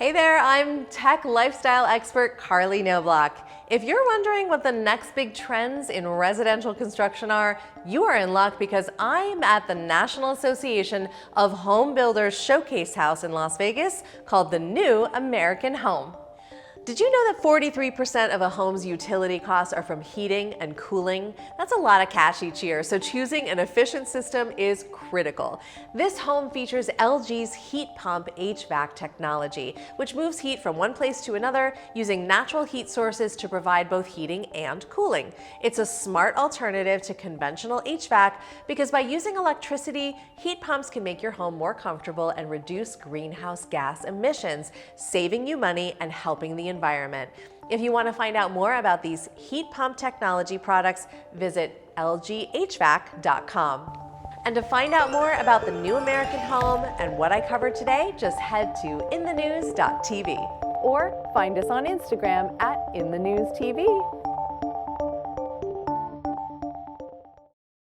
Hey there, I'm tech lifestyle expert Carly Knobloch. If you're wondering what the next big trends in residential construction are, you are in luck because I'm at the National Association of Home Builders Showcase House in Las Vegas called the New American Home. Did you know that 43% of a home's utility costs are from heating and cooling? That's a lot of cash each year, so choosing an efficient system is critical. This home features LG's heat pump HVAC technology, which moves heat from one place to another using natural heat sources to provide both heating and cooling. It's a smart alternative to conventional HVAC because by using electricity, heat pumps can make your home more comfortable and reduce greenhouse gas emissions, saving you money and helping the environment. If you want to find out more about these heat pump technology products, visit lghvac.com. And to find out more about the New American Home and what I covered today, just head to inthenews.tv. Or find us on Instagram at InTheNewsTV.